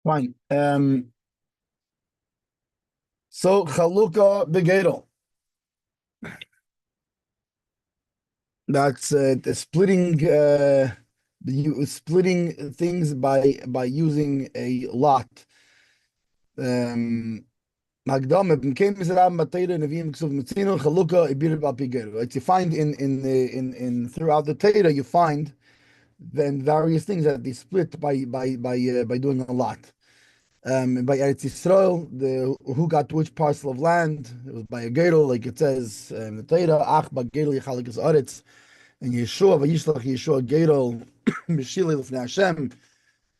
Fine. So Chalukah Begadol. That's the splitting things by using a lot. Magdam became Mizrab Matayra Neviim Ksuv Mitzino Chalukah Ibir Bapigero. It's you find in throughout the Torah you find then various things that they split by doing a lot. By Eretz Yisrael, who got which parcel of land, it was by a Gedol, like it says in the Torah, Ach Bagedol Yechalik is Aretz, and Yeshua, Vayishlach Yeshua Gedol, Mishile Lefnei Hashem,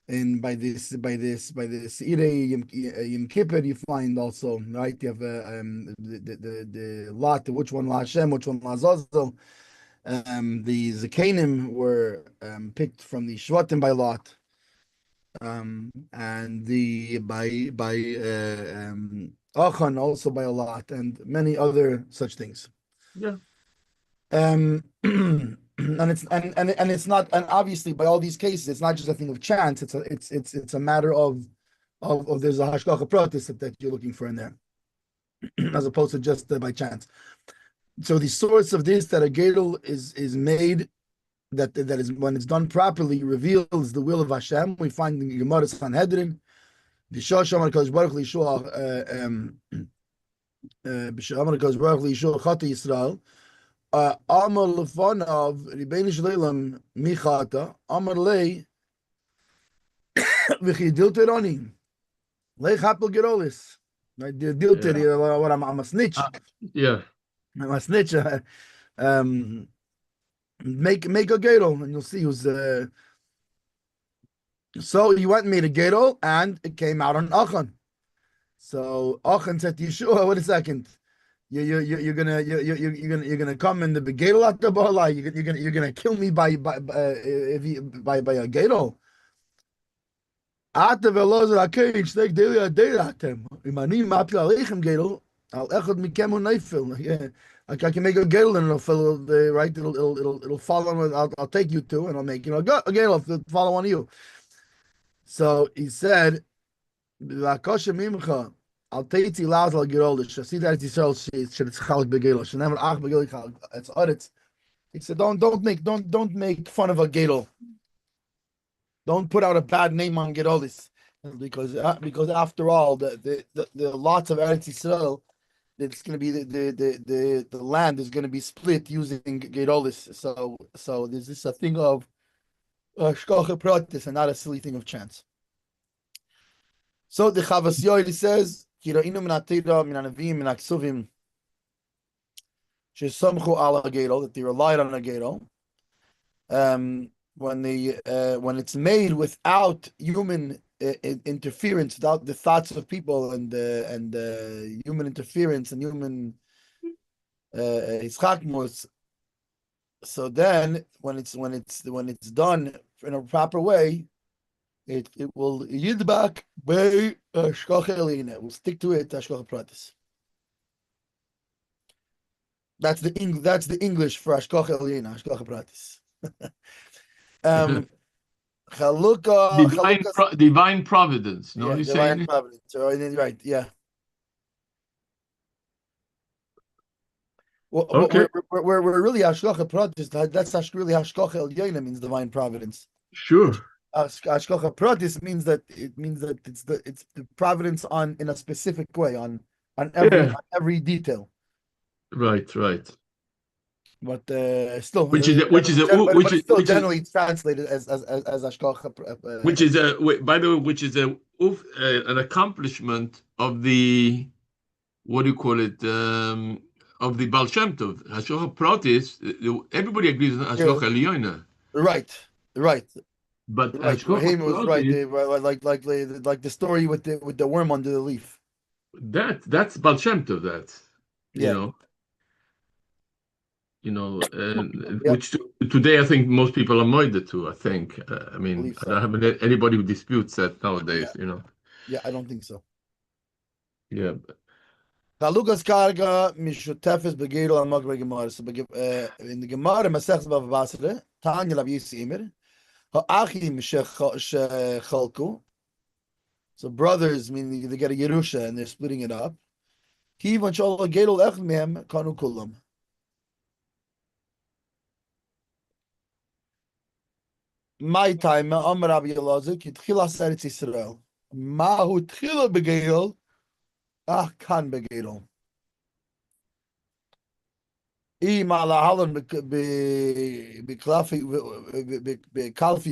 and by this Irei Yom Kippur, you find also, right, you have the lot, which one La Hashem, which one La Azazel. The Zakanim were picked from the Shvatim by lot. And the by Achan also by a lot, and many other such things. Yeah. And it's not, and obviously by all these cases, it's not just a thing of chance. It's a matter of there's a hashgacha pratis that you're looking for in there, as opposed to just by chance. So the source of this that a gedol is made. That is when it's done properly reveals the will of Hashem. We find in Gemara Sanhedrin, the Choshen Mishpat Chata Yisrael. Amar lefanav Ribeinu Shleilam michata Amar lei v'chidilter ani lei chapel gerolis. Right, the dilter. What I'm a snitch. Yeah, I'm a snitch. Make a gedol, and you'll see who's. So he went and made a gedol, and it came out on Achan. So Achan said to Yeshua, "Wait a second, you're gonna come in the gedol at the bala. You're gonna kill me by a gedol." Ata velozer akein stek delia deratem. Imani mapil alechem gedol al echad mikem uneifil. I can make a gedol and it'll follow the right. It'll follow. I'll take you to, and I'll make a gedol to follow on you. So he said, "V'akoshem mimcha al teitzi laz al gedol. See that Yisrael should it's chalik begedol. Should never ach begedol chalik. It's aretz." He said, "Don't make fun of a gedol. Don't put out a bad name on gedolis, because after all, the lots of Eretz Yisrael." It's going to be the land is going to be split using gedolis. So there's this a thing of shkoche pratis and not a silly thing of chance. So the Chavas Yoel says, "Kirainu min atira min anavim min aksuvim shesomchu ala gedol," that they relied on a gedol. When it's made without human interference, without the thoughts of people and human interference and human ischakmos. So then, when it's done in a proper way, it will yidbak by hashgacha elina. It will stick to it hashgacha pratis. That's the English for hashgacha elina, hashgacha pratis. divine providence. No, yeah, divine providence. Right, yeah. Well, okay. We're really hashgacha pratis. That's really hashgacha elina means divine providence. Sure. Hashgacha pratis means that it's the providence in a specific way on every detail. Right. But still, generally translated as hashgacha. Which is by the way, which is an accomplishment of the, what do you call it, of the Baal Shem Tov. Hashgacha pratis, everybody agrees on hashgacha eliyona. Right. But Hashgacha pratis was right, like the story with the worm under the leaf. That's Baal Shem Tov. That which today I think most people are moided to. I think. I mean, I don't have anybody who disputes that nowadays. Yeah, I don't think so. Yeah. Chalukas karga mishutefes begedol amok begemar. So in the Gemara Masechus Bava Basra, Tanya Rav Yissi Imer, ha'achim shechalku So brothers, meaning they get a Yerusha and they're splitting it up. Kivan shola gedol echad mehem kanu kulam. My time, Amar Rabbi Elazar, ki tchilas Eretz Yisrael. Mahu tchila begedol, kan begedol. Ima lahalan bekalfi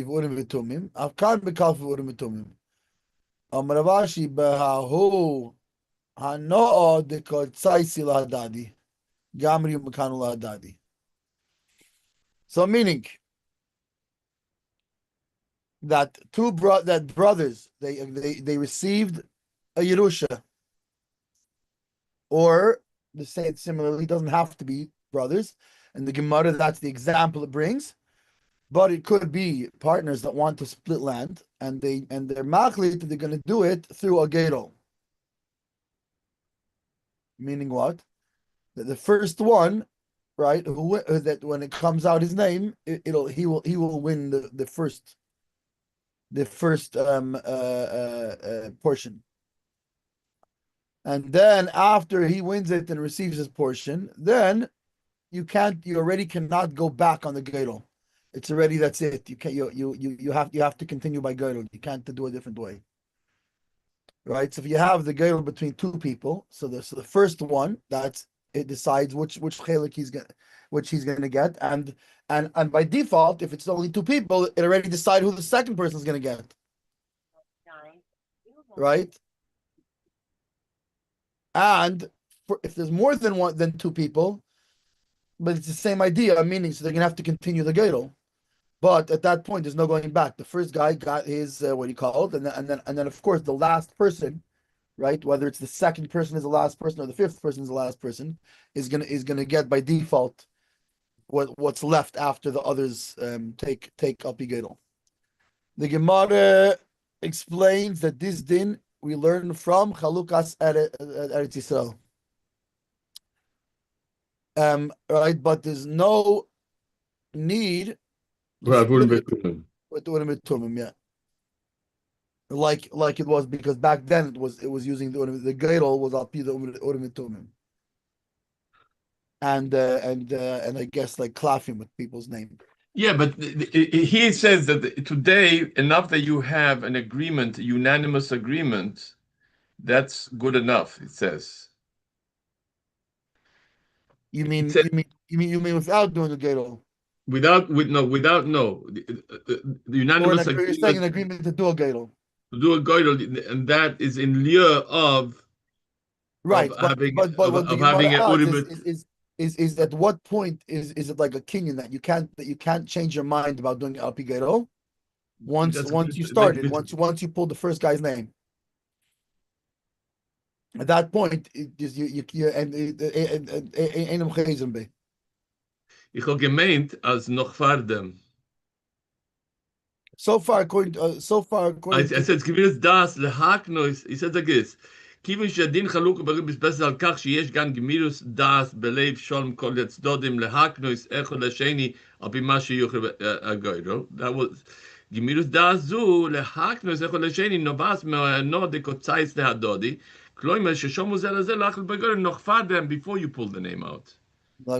v'urim v'tumim. Kan bekalfi v'urim v'tumim. Amar Ravashi behahu hanoa dekod tzaisi lahadadi. Gamri umekanu lahadadi. So meaning that brothers they received a Yerusha, or the same similarly doesn't have to be brothers, and the Gemara that's the example it brings, but it could be partners that want to split land, and they're machlit that they're going to do it through a gedol. Meaning what? That the first one, right? That when it comes out his name, he will win the first portion. And then after he wins it and receives his portion, then you already cannot go back on the gedol. It's already, that's it. You have to continue by gedol. You can't do a different way. Right? So if you have the gedol between two people, so the first one, it decides which chelik he's gonna get, and by default, if it's only two people, it already decides who the second person is gonna get. Right? And if there's more than two people, but it's the same idea, meaning so they're gonna have to continue the gedol. But at that point, there's no going back. The first guy got his what he called, and then of course the last person, right? Whether it's the second person is the last person or the fifth person is the last person, is gonna get by default what's left after the others take up gedol. The Gemara explains that this din we learn from Chalukas Eretz Yisrael. Right, but there's no need to split it with Urim Tumim, yeah. Like it was, because back then it was using the Gedol was al pi the Urim Tumim, and I guess like Klafim with people's name. Yeah, but he says that today enough that you have an agreement, unanimous agreement, that's good enough. It says. You mean without doing the Gedol? Without no. The unanimous agreement. You're saying an agreement to do a Gedol. To do a Gedol, and that is in lieu of right. But what the Gemara is at what point is it like a kinyan that you can't change your mind about doing Al Pi Gedol once you started, once you pulled the first guy's name. At that point, it is you and einem Chayzim be. Ich habe gemeint als noch vor dem. So far, according I said, gewiss das להקנוס, he said like this, כיוון שהדין חלוק בריב מתבסס על כך שיש גם גמירוס דס בלב שולם כל הצדדים להקנוס אחד לשני על פי מה שיוכל הגוירו. That was, גמירוס דס זו להקנוס אחד לשני נובס מהנוע דקוצייס להדודי, כלומר ששומו זה לזה לאכל בגוירו noch vor dem before you pull the name out. I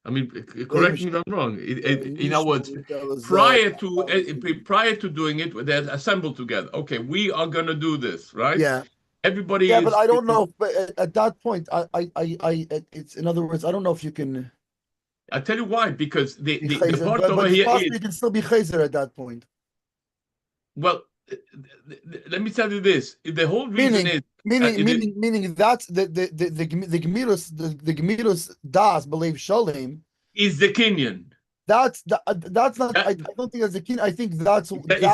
mean, correct me if I'm wrong. In other words, prior to doing it, they're assembled together. Okay, we are going to do this, right? Yeah. Everybody. Yeah, but I don't know. But at that point, it's in other words, I don't know if you can. I tell you why, because the part but over here is you can still be chaser at that point. Well, let me tell you this: the whole reason is meaning that's the Gemiros das believe Shalem is the Kenyan. That's not. I don't think that's the Kenyan. I think it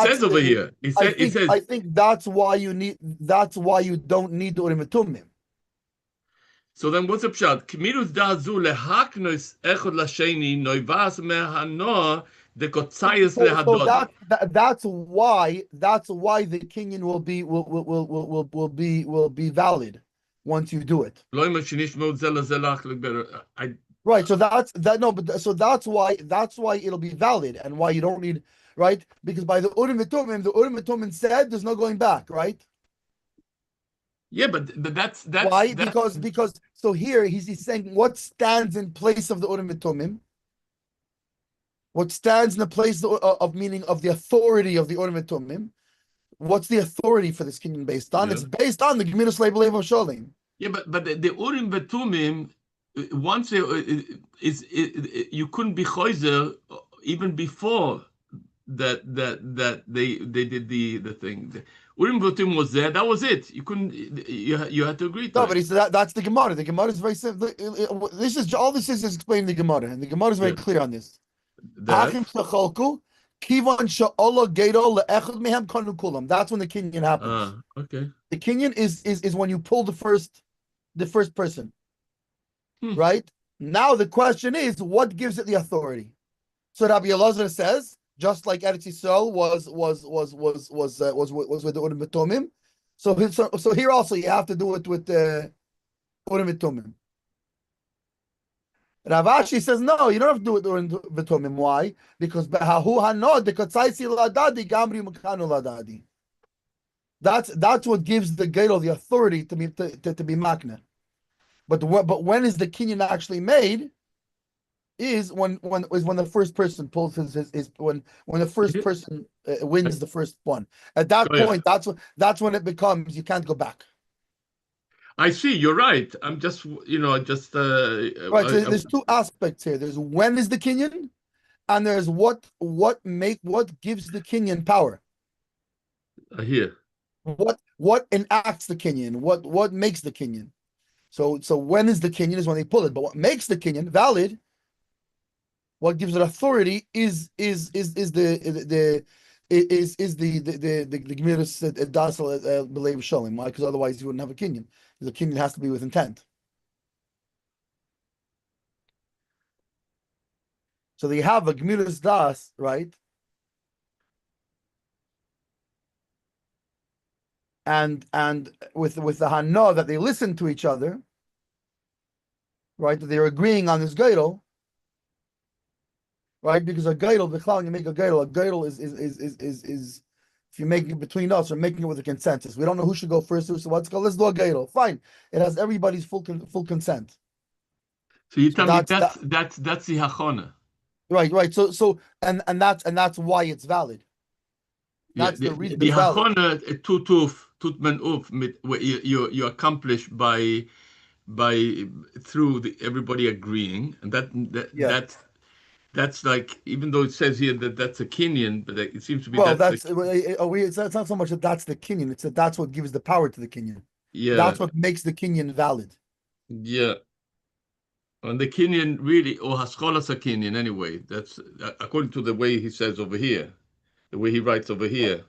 says over here. It says. I think that's why you don't need the Urim Tumim. So then, what's up, Pshat? Gemiros das zu lehaknos echad lasheni noivas mehanoah. The kotzayis lehadod. That's why the Kenyan will be valid once you do it. Right. So that's that. No, but so that's why it'll be valid and why you don't need right because by the Urim V'Tumim, the Urim V'Tumim said there's no going back. Right. Yeah, but Why? that's Because so here he's saying what stands in place of the Urim V'Tumim. What stands in the place of meaning of the authority of the Urim V'Tumim. What's the authority for this kinyan based on? yeah. It's based on the Geminus Leib of Sholim. Yeah, but the Urim Vetumim, once you couldn't be choizer even before that they did the thing. The Urim Vetumim was there. That was it. You couldn't. You had to agree to No, it. but he said that's the Gemara. The Gemara is very simple. This is all this is explaining the Gemara, and the Gemara is very clear on this. That Kivan sha'olah gedo le'echad mehem kanu kulam. That's when the kinyan happens. okay. The kinyan is when you pull the first person, right? Now the question is, what gives it the authority? So Rabbi Elazar says, just like Eretz Yisrael was with the Urim V'Tumim. So here also you have to do it with the Urim V'Tumim. Rav Ashi says, no, you don't have to do it during V'Tumim. Why? Because that's what gives the Gadol the authority to be makna. But when is the kinyan actually made? Is when the first person pulls his when the first person wins the first one. At that point, that's when it becomes you can't go back. I see. You're right. I'm just right. So there's two aspects here. There's when is the kinyan, and there's what gives the kinyan power. Here. What enacts the kinyan? What makes the kinyan? So when is the kinyan is when they pull it. But what makes the kinyan valid? What gives it authority is the Gemiris Dasal B'Leiv Shalom. Why? Because otherwise you wouldn't have a kinyan. The kinyan has to be with intent. So they have a Gemiris Das, right? And with the Hana that they listen to each other, right? That they're agreeing on this Geidel. Right, because a geidel, when you make a geidel is if you make it between us, we're making it with a consensus. We don't know who should go first. So let's do a geidel. Fine, it has everybody's full consent. So you tell me that's the hachana. Right. So that's why it's valid. That's the reason. The hachana tut men uf you accomplish by through everybody agreeing, and that's like, even though it says here that that's a kinyan, but it seems to be it's not so much that that's the kinyan, it's that's what gives the power to the kinyan. Yeah, that's what makes the kinyan valid. Yeah, and the kinyan really, or haskolas a kinyan anyway. That's according to the way he says over here, the way he writes over here,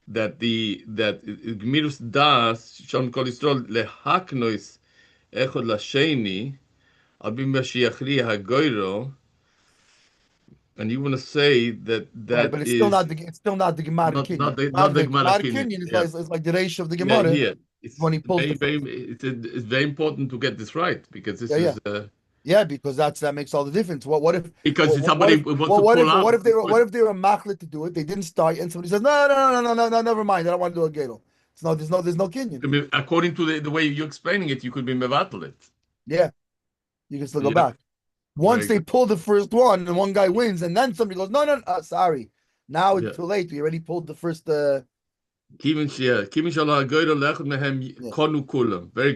that gmirus das shon kol Yisrael lehaknois echod lasheni abim mashiachli hagoyro. And you want to say that right, but it's still not the Gemara kinyan. Not the Gemara kinyan. It's like the ratio of the Gemara. Yeah. It's when he pulls it's very important to get this right, because this is because that makes all the difference. What if because somebody wants to pull out? What if they were machlit to do it? They didn't start, and somebody says no, never mind. I don't want to do a gedel. There's no kinyan. I mean, according to the way you're explaining it, you could be mevatel it. Yeah, you can still go back. Once they pull the first one and one guy wins, and then somebody goes, no, sorry. Now it's too late. We already pulled the first. Very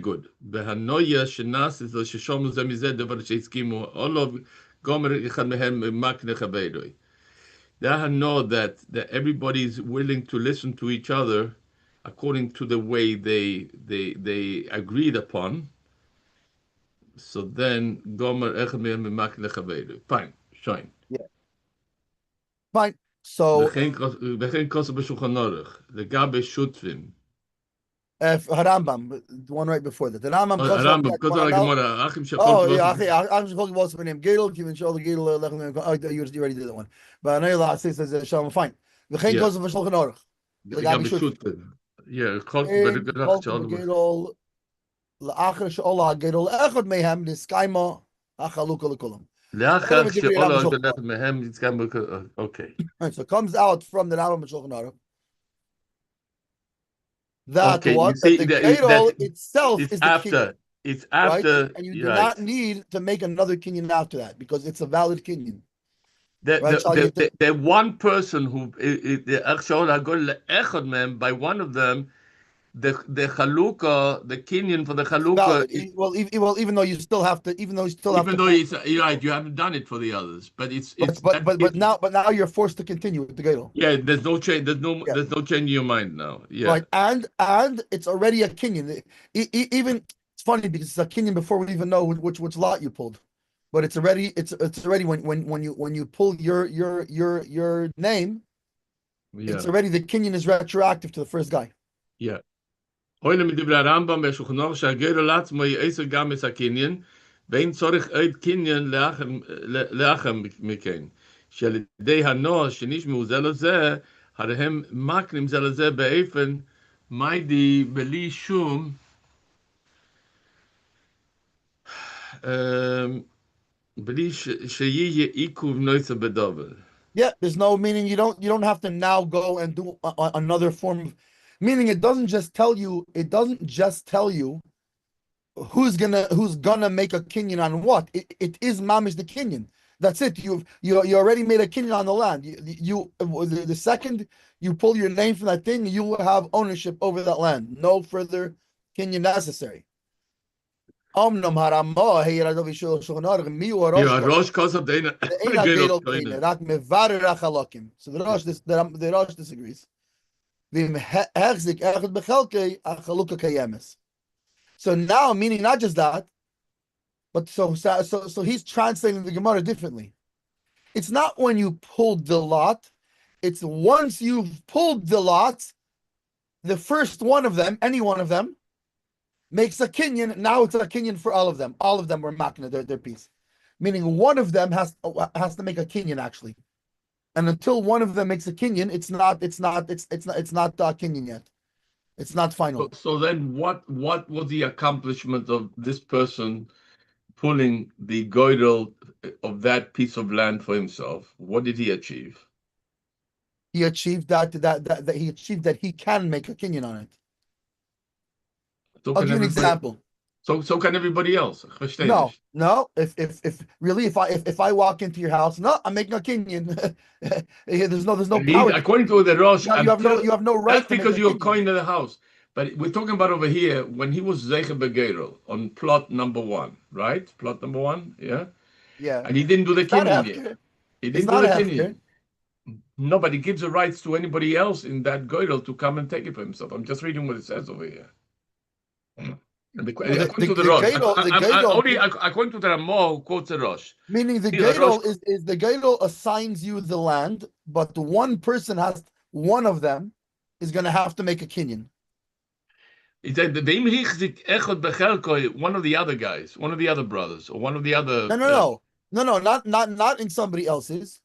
good. They know that everybody is willing to listen to each other according to the way they agreed upon. So then, Gomer fine, shine. Yeah. Fine. So. Harambam, the one right before that. The Rambam. You already did that one. But Anayla says Shalom. Fine. The Chain goes of Shulchan Aruch. The Gabi Shutfin. Yeah. לאחר שעולה הגדול אחד מהם נסקיימה Hachaluka lekulam. Leachach she'ola belechem mehem yitzkam. Okay. So it comes out from the Rambam Shulchan Aruch that Okay, you what that see the that Gadol itself it's is the kinyan, after. It's right? after. And you do Right. not need to make another kinyan after that because it's a valid kinyan, The right? the one person who the she'ola echad mehem by one of them. The Chalukah, the Kenyan for the Chalukah, valid. Even though you still have to, even though pull, it's you're right, you haven't done it for the others, but it's that but now you're forced to continue with the Gadol. yeah. There's no change. Yeah. There's no change in your mind now. Yeah. Right, and it's already a kinyan. Even it's funny because it's a kinyan before we even know which lot you pulled, but it's already when you pull your name, it's already the kinyan is retroactive to the first guy. Yeah. Heute mit dem Rambam bei Shulchan Aruch שהגר לעצמו יעשה גם את הקניין, ואין צורך עוד קניין לאחר מכן. שעל ידי הנוער שנשמעו זה לזה, הרי הם מקנים זה לזה באופן מיידי בלי שום בלי שיהיה עיכוב נוסף בדבר. Yeah, there's no meaning. You don't have to now go and do another form of meaning. It doesn't just tell you. It doesn't just tell you who's gonna make a kinyan on what. It is mamish the kinyan. That's it. You already made a kinyan on the land. The second you pull your name from that thing, you will have ownership over that land. No further kinyan necessary. Omnam haramo heyiradovi shulchan aruch miu Ja, arosh. Rosh kostet den So the Rosh disagrees. So now, meaning not just that, but so he's translating the Gemara differently. It's not when you pulled the lot; it's once you've pulled the lot, the first one of them, any one of them, makes a kinyan. Now it's a kinyan for all of them. All of them were makna their piece. Meaning one of them has to make a kinyan actually, and until one of them makes a kinyan, it's not kinyan yet. It's not final. So then, what was the accomplishment of this person pulling the goidel of that piece of land for himself? What did he achieve? He achieved that he can make a kinyan on it. So I'll give you an example. So can everybody else. No. If I walk into your house, no, I'm making a kinyan. there's no power. According to the Rosh, you have no right. That's because you're coin of the house. But we're talking about over here when he was Zeicher Begeiro on plot number 1, right? Plot number 1, yeah. Yeah. And he didn't do the kinyan yet. He didn't do the kinyan. Nobody gives the rights to anybody else in that goidel to come and take it for himself. I'm just reading what it says over here. According to the Rosh, according to the Ramah who quotes the Rosh. Meaning the Gadol is the Gadol assigns you the land, but one of them is going to have to make a kinyan. He said, one of the other guys, one of the other brothers, or one of the other. No, not in somebody else's.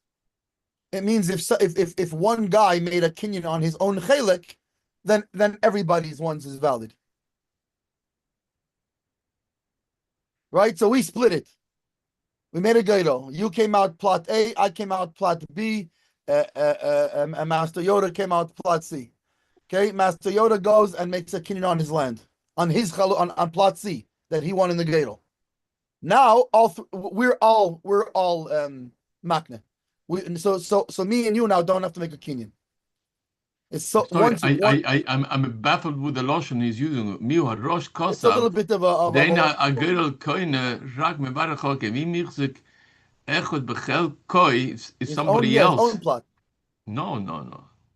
It means if one guy made a kinyan on his own chelik, then everybody's ones is valid. Right? So we split it. We made a gadol. You came out plot A, I came out plot B, Master Yoda came out plot C. Okay, Master Yoda goes and makes a kinyan on his land, on on plot C that he won in the gadol. Now we're all makna. So me and you now don't have to make a kinyan. It's so. Sorry, I'm baffled with the lotion he's using. Miu Rosh Kosav. It's a little bit of a. Then a girl koine rak me barach hoke. Vi michzik echot bechel koi is somebody else. His own plot. No.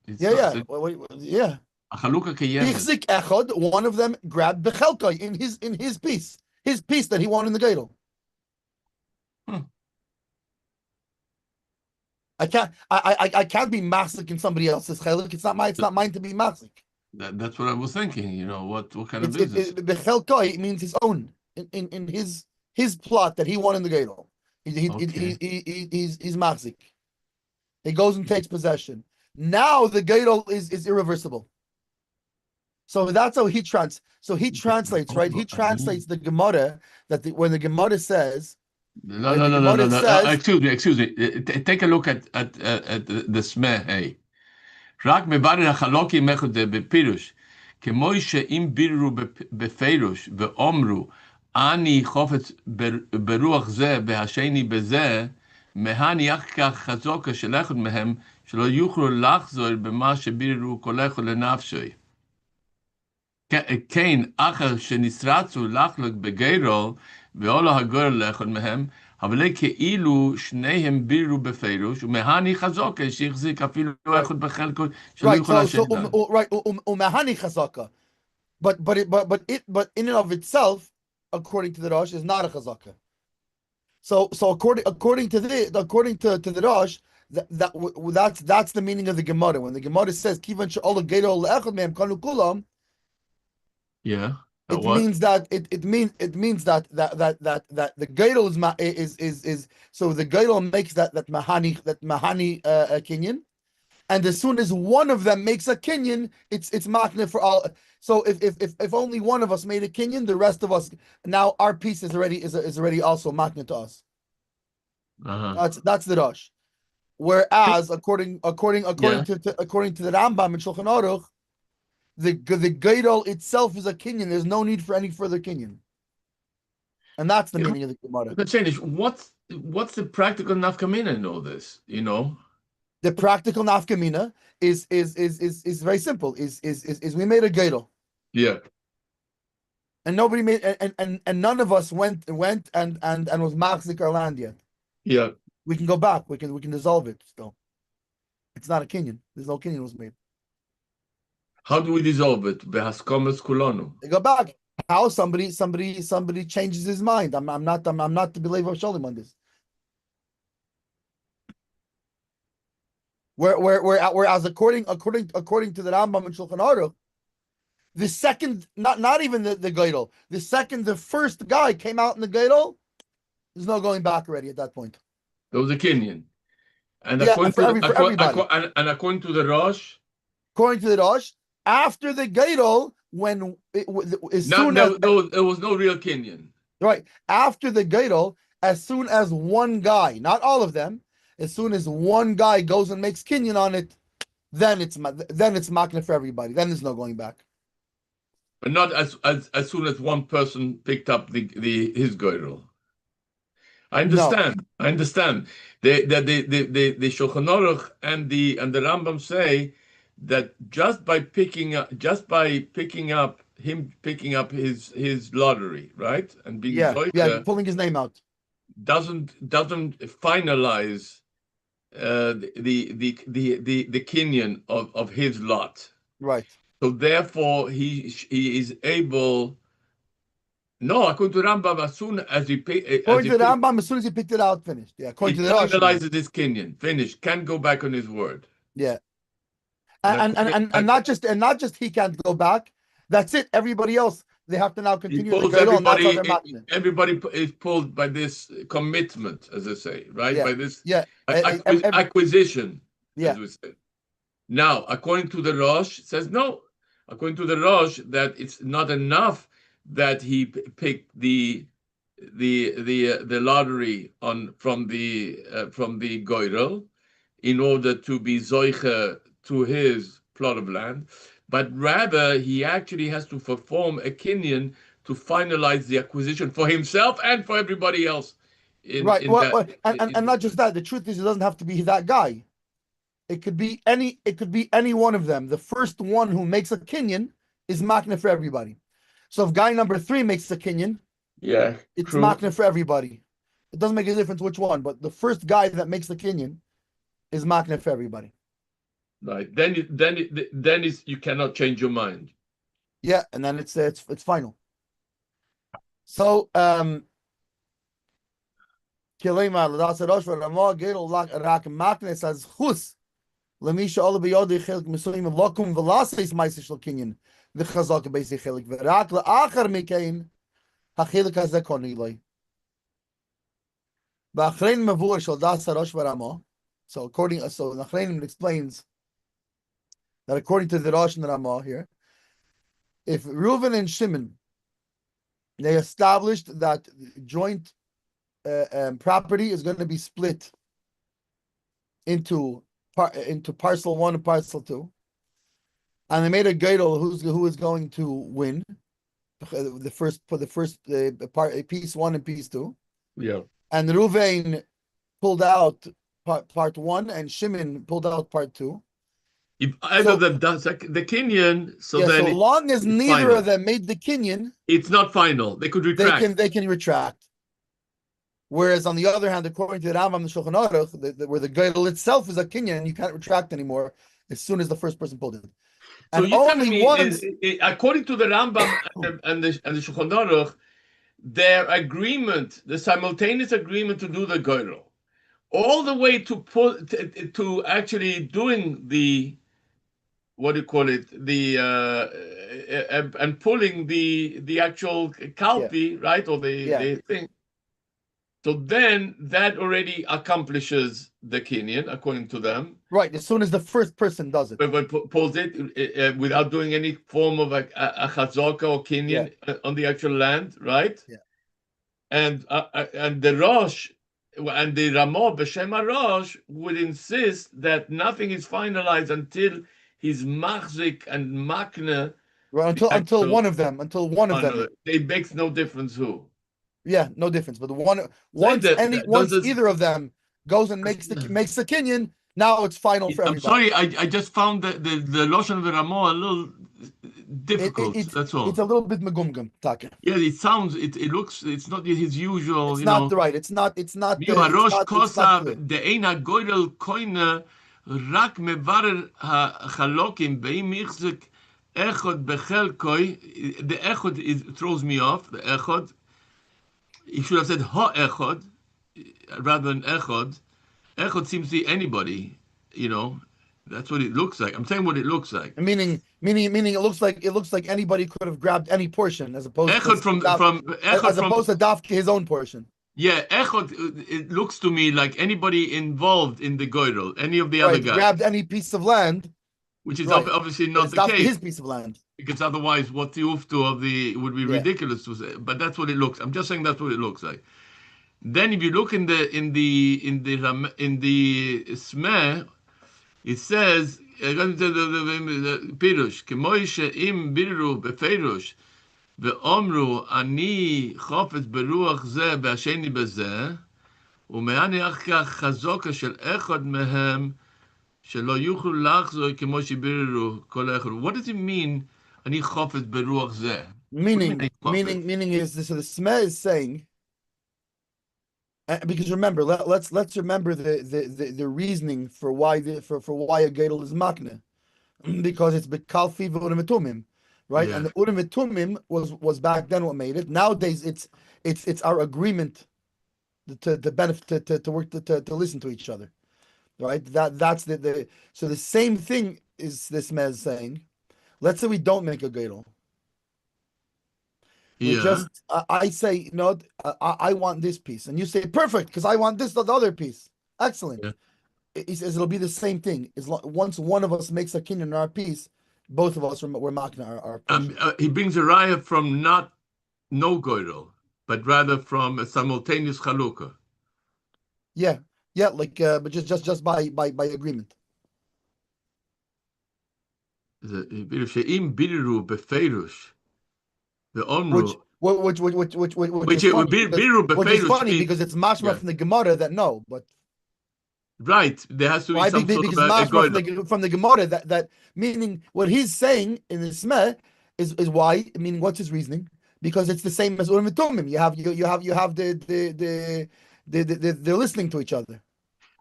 It's yeah. A chaluka kiyem. Michzik echod. One of them grabbed bechel koi in his piece that he won in the gadol. I can't be masik in somebody else's chelik. It's not mine to be masik. That's what I was thinking. You know what kind of business? Bechel koi means his own in his plot that he won in the gadol. He's masik. He goes and takes possession. Now the gadol is irreversible. So that's how he translates. Right? He translates the Gemara when the Gemara says No, Right? no, The no, no, Gemara no, no. says, Excuse me. Take a look at the Smeh. רק מבאר החלוקים אחד בפירוש, כמו שאם ביררו בפירוש ואומרו, אני חופץ ברוח זה והשני בזה, מהני אך כך חזוקה של אחד מהם, שלא יוכלו לחזור במה שביררו כל אחד לנפשי. כן, אחר שנסרצו לחלוק בגרול, ואולו הגורל לאחד מהם, אבל כאילו שניהם ביררו בפירוש, ומהני חזוקה שהחזיק אפילו right, אחד בחלקו שלא right. יוכל So השני. right, umahani chazaka. But in and of itself, according to the Rosh, is not a chazaka. So according to the Rosh, that's the meaning of the Gemara. When the Gemara says kivan she'olah gedol le'echad mehem kanu kulam, Yeah, it what? means that it means that the gedol is so the gedol makes that mahani kinyan, and as soon as one of them makes a kinyan, it's makna for all. So if only one of us made a kinyan, the rest of us now our piece is already also makna to us. Uh-huh. That's the Rosh. Whereas according Yeah. to the Rambam and Shulchan Aruch, the Geidol itself is a kinyan. There's no need for any further kinyan, and that's the You know, meaning of the Gemara. I'm saying is what's the practical nafkamina in all this? You know? The practical nafkamina is very simple. Is we made a Geidol, Yeah. and nobody made and none of us went and was machzik our land yet. Yeah. We can go back. We can dissolve it still. It's not a kinyan. There's no kinyan was made. How do we dissolve it? Behaskomas kulonu. They go back. How somebody changes his mind. I'm not the believer of Shalom on this. Whereas according to the Rambam and Shulchan Aruch, the second, not even the Geidol, the first guy came out in the Geidol, there's no going back already at that point. There was a Kenyan. And Yeah, according for everybody. And according to the Rosh, according to the Rosh, after the Geidol, when there was no real Kenyan. Right. After the Geidol, as soon as one guy, not all of them, as soon as one guy goes and makes kinyan on it, then it's makna for everybody. Then there's no going back. But not as soon as one person picked up his girdle. I understand. No. I understand. The Shulchan Aruch and the Rambam say that just by picking up his lottery, right, and being pulling his name out doesn't finalize the kinyan of his lot, right? So therefore he is able. No, according to Rambam, as soon as he as soon as he picked it out, finished. Yeah, according to the Rosh, finalizes his kinyan, finished, can't go back on his word. Yeah, and not just he can't go back. That's it. Everybody else, they have to now continue the Geidol. Everybody is pulled by this commitment, as I say, right? Yeah. By this acquisition. As we say. Now, according to the Rosh, it says no. According to the Rosh, that it's not enough that he picked the lottery from the Geidol in order to be zoiche to his plot of land, but rather he actually has to perform a kinyan to finalize the acquisition for himself and for everybody else. And not just that. The truth is, it doesn't have to be that guy. It could be any one of them. The first one who makes a kinyan is makna for everybody. So if guy number 3 makes a kinyan, it's makna for everybody. It doesn't make a difference which one, but the first guy that makes the kinyan is makna for everybody. Right. Then you cannot change your mind. Yeah, and then it's final. So Lemisha all beyond chelik mesulim lokum velasis ma'aser shel kinyan v'chazak beis chelik v'rak le'achar mikein hachelik hazeh koniloi v'achrein mavur shel das harosh v'rama. So Nachrein explains that according to the Rosh and the Ramah here, if Reuven and Shimon they established that joint property is going to be split into parcel 1 and parcel 2, and they made a geidel who is going to win the first part, piece 1 and piece 2. Yeah. And Ruvain pulled out part 1, and Shimon pulled out part 2. If either of them does the Kenyan, so yeah, then so long as neither final. of them made the Kenyan, it's not final. They could retract. they can retract. Whereas on the other hand, according to the Rambam, the Shulchan Aruch, where the geidel itself is a Kenyan, you can't retract anymore as soon as the first person pulled it. So And you're telling only me, once, according to the Rambam and the Shulchan Aruch, their agreement, the simultaneous agreement to do the geidel, all the way to actually doing the, what do you call it, the and pulling the actual kalpi, right, or the thing. So then that already accomplishes the Kenyan, according to them. Right, as soon as the first person does it. But pulls it without doing any form of a chazaka or Kenyan on the actual land, right? Yeah. And the Rosh and the Ramah B'Shem Rosh would insist that nothing is finalized until he's machzik and makna. Right, until one of them. It makes no difference who. Yeah, no difference. But once either of them goes and makes the Kenyan, now it's final for everybody. I'm sorry, I just found the Lashon of the Ramah a little difficult. That's all. It's a little bit megumgum, Taka. Yeah, it sounds. It looks. It's not his usual. It's not right. It's not. Rosh kosav the eina goydel koine rak mevarer hachalokim beim ichzik echod bechelkoi. The echod throws me off. The echod. He should have said ha echod rather than echod. Echod seems to be anybody. That's what it looks like. I'm saying what it looks like. Meaning it looks like anybody could have grabbed any portion as opposed to Dafke his own portion. Yeah, Echod, it looks to me like anybody involved in the Goydel, any of the other guys. Grabbed any piece of land. Which is obviously not the case. His piece of land. Because otherwise what the uftu of would be ridiculous to say. But that's what it looks. I'm just saying that's what it looks like. Then if you look in the Smeh, it says Pirush, Kemoi she'im biru beferush ve'omru ani chofetz beruach zeh ve'asheni bezeh u'me'ani achkach chazoka shel echad mehem shelo yuchlu lachzor kemo shebiru kol echad. What does it mean? Ani chofetz beruach zeh. Meaning is this? So the Smeh is saying. Because remember, let's remember the reasoning for why a geidel is makne, because it's bekalfi v'urim etumim, right? Yeah. And the urim etumim was back then what made it. Nowadays it's our agreement to benefit to work to listen to each other, right? That's so the same thing is this Mez saying. Let's say we don't make a geidel. I say, I want this piece. And you say, perfect, because I want the other piece. Excellent. Yeah. He says it'll be the same thing. Once one of us makes a kinyan in our piece, both of us we're marking our piece. He brings a raya from not no goydel, but rather from a simultaneous chalukah. Yeah, like but just by agreement. The Omru, which is funny because it's mashma from the Gemara that no, but right, there has to be some sort of mashma from the Gemara that meaning what he's saying in the Smeh is why, meaning what's his reasoning? Because it's the same as Urim Tumim. You have they're listening to each other.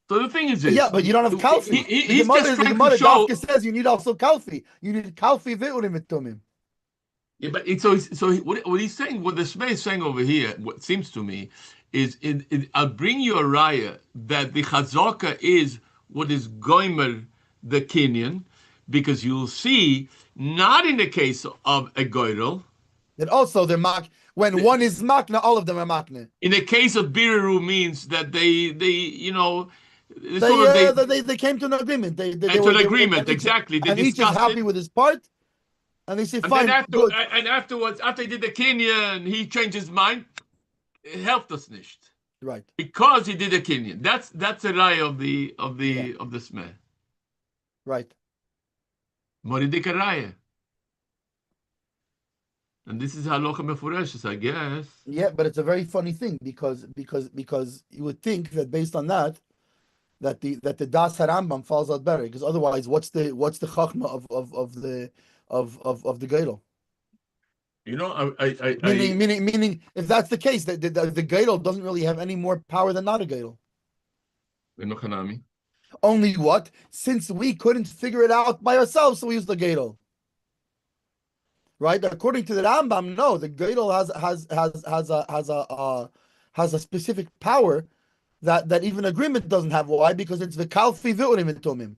So the thing is this, but you don't have Kalfi. The Gemara Dafka says you need also Kalfi. You need Kalfi ve'Urim Tumim. Yeah, but what he's saying, what the Shmei is saying over here, what seems to me, is I'll bring you a raya that the chazaka is what is goimer the Kenyan, because you'll see, not in the case of a goyrel. That also they're when one is makna, all of them are makna. In the case of biriru means that they came to an agreement. They exactly. And each is happy with his part. And they say, fine, good. And afterwards, after he did the Kenyan, he changed his mind. It helped us nicht. Right. because he did a kinyan. That's a lie of the Yeah. smeh. Right. Moridika raya. And this is halacha mefureshes, I guess. Yeah, but it's a very funny thing because you would think that based on that the Das Harambam falls out better, because otherwise what's the chachma of the Geidel? You know, I Meaning, if that's the case, the Geidel doesn't really have any more power than not a Geidel. Hanami. Only what? Since we couldn't figure it out by ourselves, so we used the Geidel. Right? According to the Rambam, no, the Geidel has a specific power that even agreement doesn't have. Why? Because it's the Kalfi V'urim Tumim.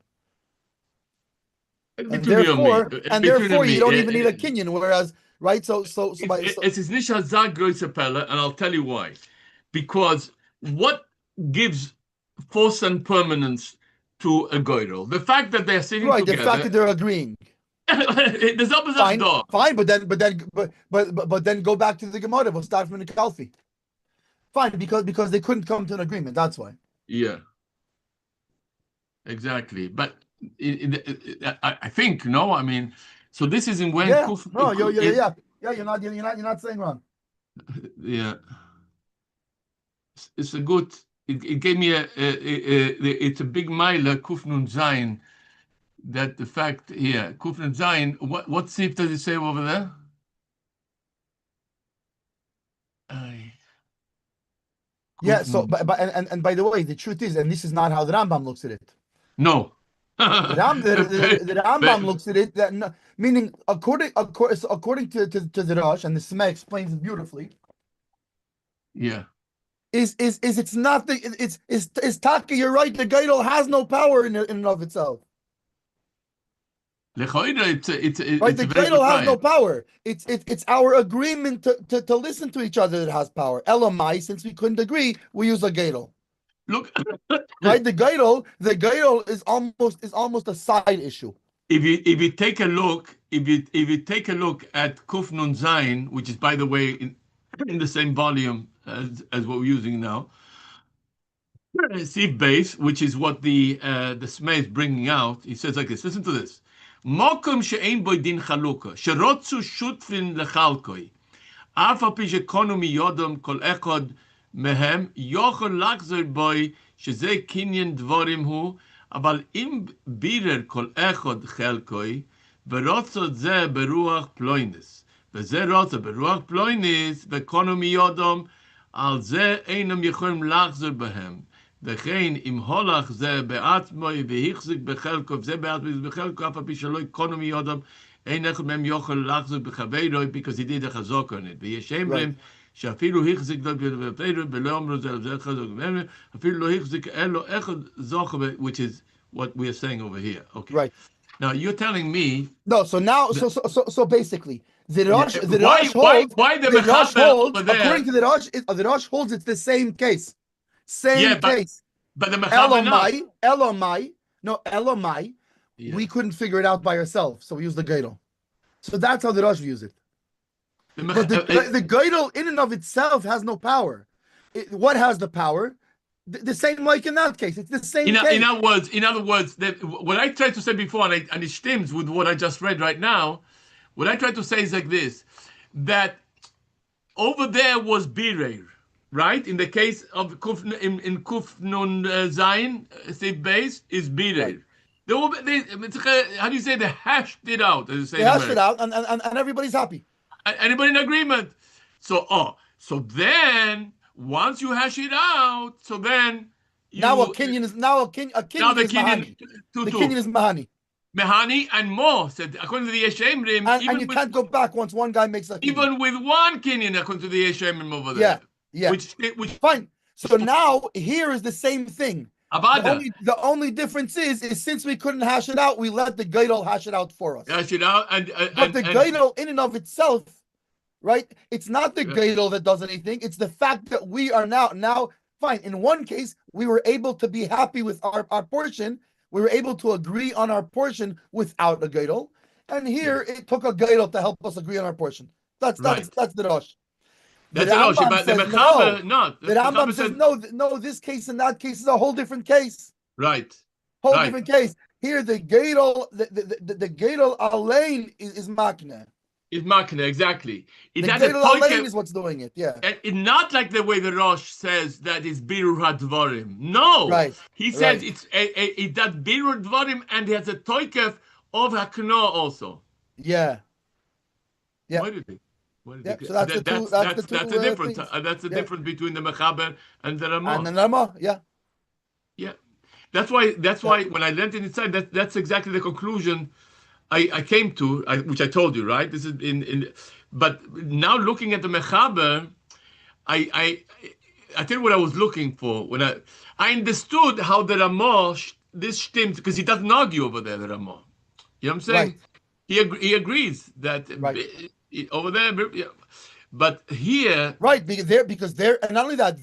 And Between you and me, therefore you don't even need a kinyan. Whereas, right? It's his nisha zag and I'll tell you why. Because what gives force and permanence to a goyrel? The fact that they're sitting right, together. the fact that they're agreeing. There's opposite Fine, door. fine, but then go back to the Gemara. We'll start from the Kalfi. Fine, because they couldn't come to an agreement. That's why. Yeah. Exactly, but I think no. I mean, so this is in when. Yeah. No. Yeah. You're not saying wrong. Yeah. It's a good. It gave me it's a big mile Kufnun Zayin. That the fact here, Kufnun Zayin. What sif does it say over there? Yeah. So, and by the way, the truth is, and this is not how the Rambam looks at it. No. The Rambam looks at it that meaning according to the Rosh, and the Sema explains it beautifully. Yeah. Is it's not the it's Taka, you're right, the Geidel has no power in and of itself. It's right, the Geidel has no power. It's our agreement to listen to each other that has power. Elamai, since we couldn't agree, we use a Geidel. Look, right, the Geidel is almost a side issue. If you take a look, at Kuf Nun Zayin, which is, by the way, in the same volume as what we're using now, Sif base, which is what the Smeh is bringing out, he says like this. Listen to this. Mokum she'ein boi din chaluka, sherotzu shutfin lechalkoi, af al pi shekonu miyodom kol echad mehem, yochel lachzer boi, שזה קניין דבורים הוא, אבל אם בירר כל אחד חלקוי, ורוצות זה ברוח פלוינס, וזה רוצה ברוח פלוינס, וקונו מיודום, על זה אינם יכולים לחזור בהם. וכן אם הולך זה בעצמו והחזיק בחלקו, וזה בעצמו בחלקו, אף על פי שלא קונו מיודום, אין אחד מהם יכול לחזור בחברו, because he did a chazok on it. ויש אמרים, שאפילו החזיק ולא אמרו זה חזוק, אפילו לא החזיק אלו אחד זוכה, which is what we are saying over here. Okay. Right. Now you're telling me. No. So now, so basically, the Rosh holds. Why the Rosh holds over there? According to the Rosh holds, it's the same case. Case. But the Mechaber Elamai. Yeah. We couldn't figure it out by ourselves, so we used the Geidel. So that's how the Rosh views it. But the Geidel in and of itself has no power. What has the power? The same like in that case. It's the same case. In other words, what I tried to say before, and it stems with what I just read right now, what I tried to say is like this, that over there was Bireir, right? In the case of in Kuf Nun Zayin, Sif base, is Bireir. Right. How do you say? They hashed it out. As you say, they hashed it out, and everybody's happy. Anybody in agreement? So then once you hash it out, so then now a kinyan is Mahani. The kinyan is Mahani. Mahani and more said according to the Yeshemrim. And you can't go back once one guy makes a kinyan. Even with one kinyan according to the Yeshemrim over there. Yeah. Which fine. So now here is the same thing. The only difference is since we couldn't hash it out, we let the Geidel hash it out for us. Hash it out, but the Geidel in and of itself, right? It's not the Geidel that does anything. It's the fact that we are now fine. In one case, we were able to be happy with our portion. We were able to agree on our portion without a Geidel. And here it took a Geidel to help us agree on our portion. That's the Rosh. The That's a Rosh. Rambam But the says Mechaber, no. not. The The Rambam Mechaber says says, no. This case and that case is a whole different case. right, Whole right. different case. Here, the Gadol, the Gadol Alain is Makna. Is Makna, exactly. It The has a Gadol Alain toike, is what's doing it. Yeah. and not like the way the Rosh says that it's Birur HaDvarim. No. Right. He says Right. it's that Birur Dvarim and it has a toike of Hakno also. Yeah. Yeah. Why did they? Yeah. So that's the two. That's the two That's a difference. things. That's the Yeah. difference between the Mechaber and the And Ramah. the Rama. Yeah. Yeah, that's why when I went inside, that's exactly the conclusion I came to, which I told you, right? This is but now looking at the Mechaber, I tell you what I was looking for when I understood how the Ramah this stimmt because he doesn't argue over there, the Ramah. You know what I'm saying? Right. He agrees that Right. over there, yeah. But here, Right, because they're and not only that,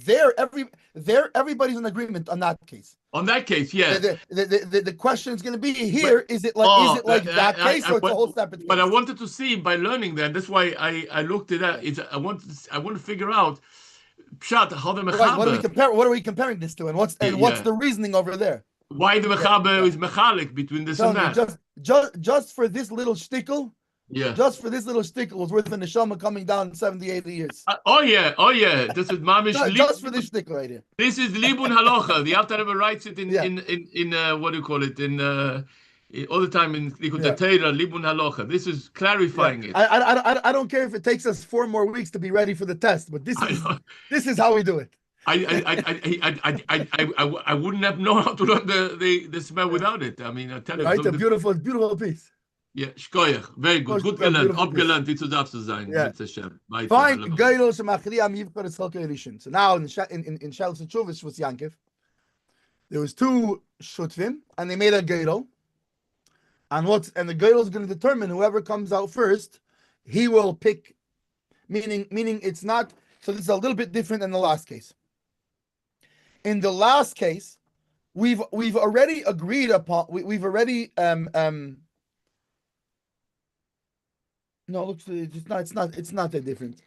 everybody's in agreement on that case. on that case, yeah. The question is going to be here: is it like that case, or it's a whole separate case? But I wanted to see by learning that. That's why I looked it up. I want to figure out Pshat how the Mechaber. Right, what are we comparing this to, and what's the reasoning over there? Why the Mechaber is mechalik between this and that? Just for this little shtickle. Yeah. Just for this little shtickle was worth an neshama coming down 70, 80 years. Oh yeah. This is mamish. Just for this shtickle right here. This is libun halacha. The Alter Rebbe writes it in what do you call it all the time in Likutei Torah, libun halacha. This is clarifying it. I don't care if it takes us 4 more weeks to be ready for the test, but this is how we do it. I wouldn't have known how to learn the smell without it. I mean, I tell you, right? A beautiful piece. Yeah, shkoyach, very good. Gut gelernt, abgelernt, wie zu darfst du sein. Yeah. Fine. So now in Shalos Tshuvis was Yankiv. There was 2 shutvim, and they made a geidol. And the geidol is going to determine whoever comes out first, he will pick. Meaning it's not. So this is a little bit different than the last case. In the last case, we've already agreed upon. We've already No, it looks it's not that different.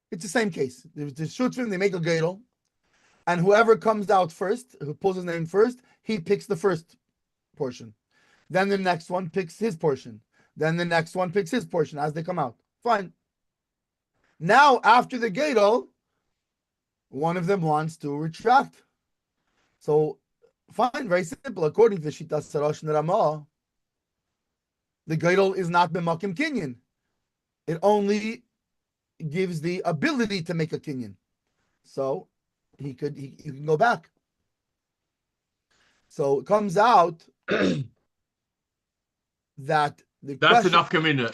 It's the same case. There's the shutfim, they make a geidol, and whoever comes out first, who pulls his name first, he picks the first portion. Then the next one picks his portion. Then the next one picks his portion as they come out. Fine. Now, after the geidol, one of them wants to retract. So fine, very simple. According to the Shitas Sarosh Ramah, the geidol is not b'makim kinyan. It only gives the ability to make a kinyan. So he can go back. So it comes out that that's enough kamina.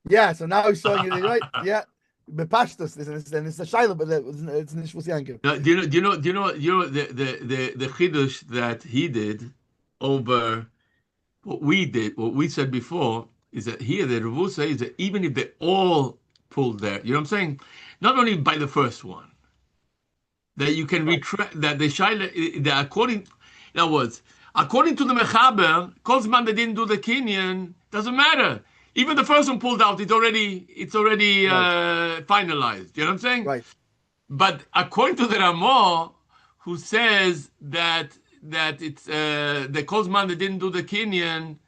Yeah. So now he's showing you right. Yeah. Bepashtus, and it's a shayla, but it's nishvus yankiv. Do you know the chiddush that he did over what we said before is that here the Rav says that even if they all pulled there, you know what I'm saying? Not only by the first one, that you can retract that the shayla that according to the Mechaber, Kozman they didn't do the Kinyan, doesn't matter. Even the first one pulled out, it's already finalized. You know what I'm saying? Right. But according to the Ramah, who says that it's the Kozman that didn't do the Kinyan,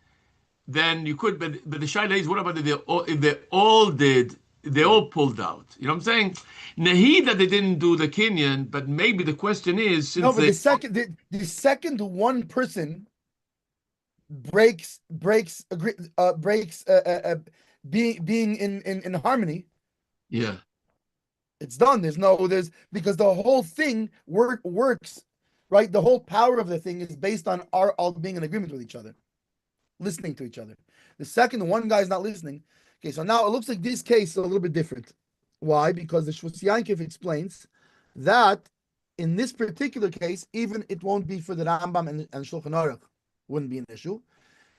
then you could. But the Shaila is what about if they all did? They all pulled out. You know what I'm saying? Nahi that they didn't do the Kinyan, but maybe the question is since the second one person breaks being in harmony. Yeah, it's done. There's because the whole thing works, right? The whole power of the thing is based on our all being in agreement with each other, listening to each other. The second one guy is not listening. Okay, so now it looks like this case is a little bit different. Why? Because the Shvus Yankiv explains that in this particular case, even it won't be for the Rambam and Shulchan Aruch. Wouldn't be an issue.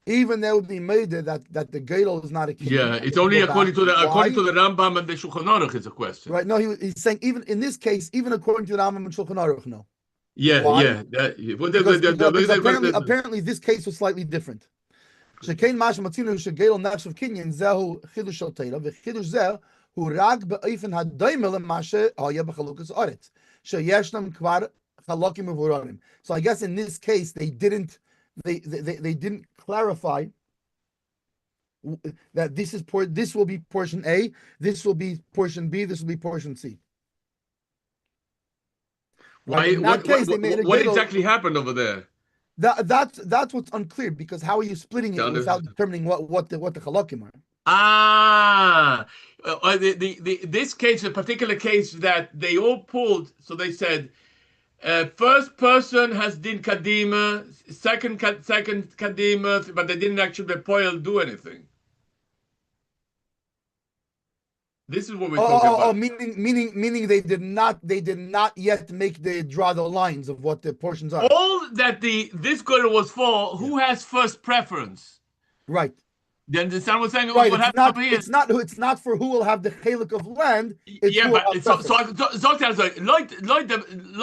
Even there would be made that the geidol is not a kinyan. Yeah, it's only according to the Rambam and the Shulchan Aruch is a question. Right? No, he's saying even in this case, even according to the Rambam and Shulchan Aruch, no. Yeah, why? yeah. Because apparently this case was slightly different. שכן מה שמצינו שגדל נחשב קניין זהו חידוש של תורה, וחידוש זה הוא רק באופן הדומה למה שהיה בחלוקת הארץ, שישנם כבר חלקים מבוררים. So I guess in this case they didn't clarify that this will be portion A, this will be portion B, this will be portion C. Why? What exactly happened over there? That's what's unclear, because how are you splitting it without determining what the halakim are? This case, a particular case that they all pulled. So they said, first person has din kadima, second kadima, but they didn't actually do anything. This is what we're talking about. Meaning they did not yet draw the lines of what the portions are. All that this girl was for, who has first preference? Right. You understand what I'm saying? Right. What it's not for who will have the chalik of land. Yeah, but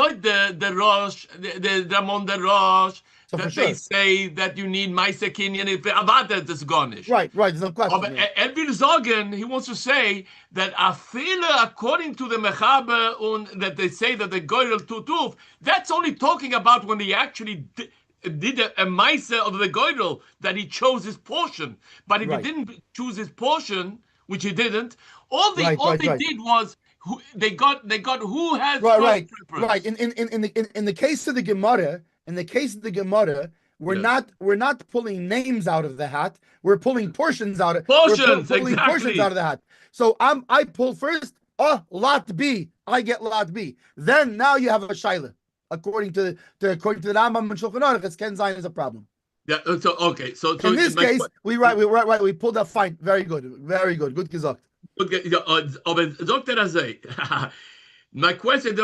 like the Rosh, the Ramon the Rosh, that they say that you need Maisa Kinyan if Abadat is garnish. Right, there's no question. Elvin Zogen, he wants to say that Afila, according to the Mechaber, that they say that the Goyrel Tutuf, that's only talking about when he actually did a Maisa of the Goyrel, that he chose his portion. But if he didn't choose his portion, which he didn't, all they did was they got who has preference. Right. In the case of the Gemara. In the case of the Gemara, we're not pulling names out of the hat. We're pulling portions out of portions out of the hat. So I pull first. Lot B. I get lot B. Then now you have a shaila. According to the Rambam and Shulchan Aruch, it's Ken Zayin is a problem. Yeah. So okay. So in this case, we pulled up fine. Very good. Good gesagt. Aber sagt er das? My question,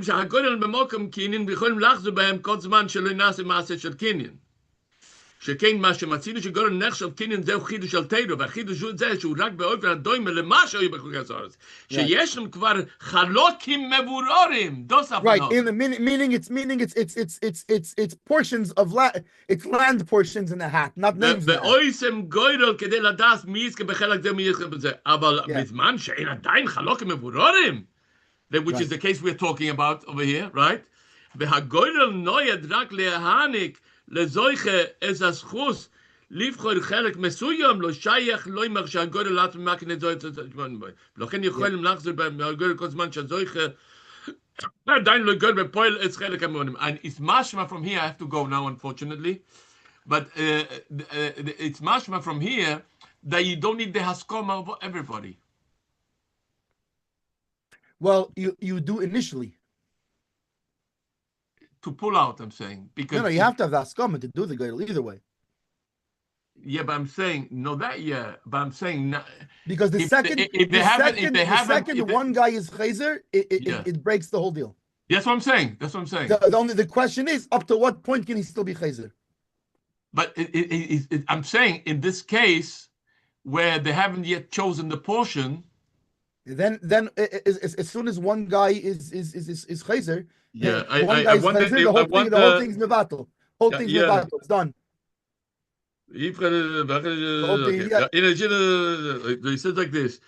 שהגודל במוקם קינין ויכולים לחזור בהם כל זמן שלא נעשה מעשה של קינין. שכן מה שמצינו שגודל נחשב קינין זהו חידוש של תורה, והחידוש הוא זה שהוא רק באופן הדומה למה שהיו בחוקת הארץ. שיש להם כבר חלוקים מבוררים, דוס הבנות. Right, meaning it's portions of land, it's land portions in the hat, not names. ואויסם גודל כדי לדעת מי יזכה בחלק זה ומי יזכה בזה. אבל בזמן שאין עדיין חלוקים מבוררים, which is the case we're talking about over here, right? והגוירל נויד רק להעניק לזויכה את הזכות לבחור חלק מסוים, לא שייך, לא יאמר שהגוירל לאט ממקנה זויכה, ולכן יכולים לחזור בהגוירל כל זמן שהזויכה עדיין לא גוירל בפועל את חלק המונים. And it's mashma from here, I have to go now unfortunately, but it's mashma from here that you don't need the haskoma of everybody. Well, you do initially. To pull out, I'm saying. Because no, you have to have the haskama to do the goyel either way. Yeah, but I'm saying, but I'm saying... Because the second one guy is chayzer, it breaks the whole deal. That's what I'm saying. The question is, up to what point can he still be chayzer? But I'm saying, in this case, where they haven't yet chosen the portion... Then as soon as one guy is chayzer, I wonder the whole thing's mevatel. It's done. He says like this: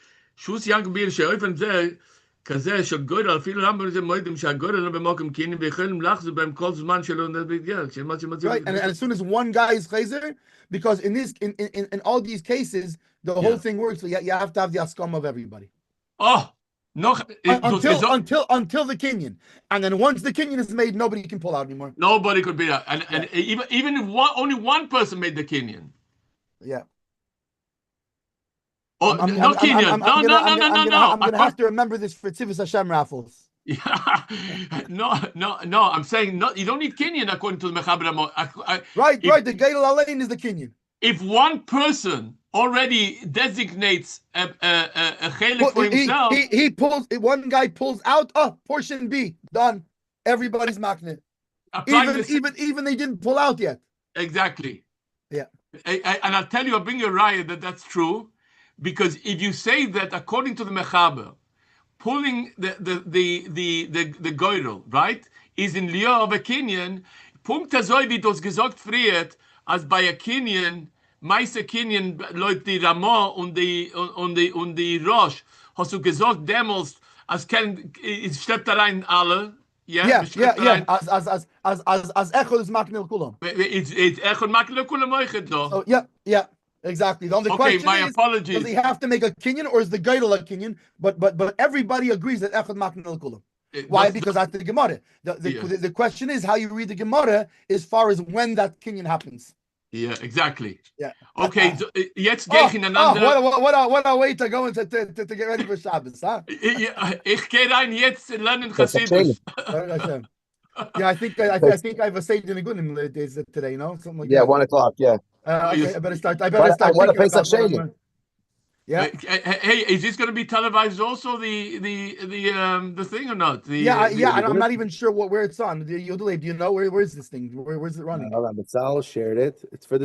"Shus yank bir sheofen ze kaze shgoyr al fil ramber ze moedim shgoyr lo b'mokem kinin v'chelim lachzu beim kol zman shelo nedbid." Right, and as soon as one guy is chayzer, because in all these cases the whole thing works. So you have to have the haskam of everybody. Oh, no! Until the kinyan, and then once the kinyan is made, nobody can pull out anymore. Nobody could be that, and even if only one person made the kinyan. Yeah. Oh, no kinyan! No! I'm gonna have to remember this for Tzivus Hashem raffles. Yeah. No. I'm saying no. You don't need kinyan according to the Mechaber. Right. The Geidel Alein is the kinyan. If one person already designates a chelik for himself, he pulls. One guy pulls out. Portion B done. Everybody's makne. Even they didn't pull out yet. Exactly. Yeah. And I'll tell you, I'll bring you a raya that's true, because if you say that according to the Mechaber, pulling the goyrel, right, is in lieu of a kinyan, Punkt azoi wie das gesagt friert, als bei a kinyan Meise Kinyan, Leute, die Rama und die Rosh, hast du gesagt damals, als es schleppt da rein alle, ja, Yeah, yeah, schleppt da yeah. rein, As echod is maknil kulam. it's Echon Makle Kule Moichet So do. yeah, yeah, exactly. The Okay, question my is, does he apologies. have to make a kinyan or is the geidel a kinyan? But everybody agrees that echad maknil kulam. Why? Because that's the Gemara. Yeah. The question is how you read the Gemara as far as when that kinyan happens. Ja, exactly. Yeah. Okay, so, jetzt gehe ich in ein anderes. What a way to go into to get ready for Shabbos, huh? Ich gehe rein jetzt lernen That's a shame. Chassidus. Baruch Hashem. Yeah, I think I have a stage in the good days today, you know, something like Yeah, that. 1 o'clock. Yeah. Okay, I better start. I better start What a thinking Pesach about what sheni. I'm. Yeah, Hey, is this going to be televised also the thing or not? yeah, and I'm not even sure where it's on. Do you know where's this thing? Where's it running? Hold on, Batzal shared it. It's for the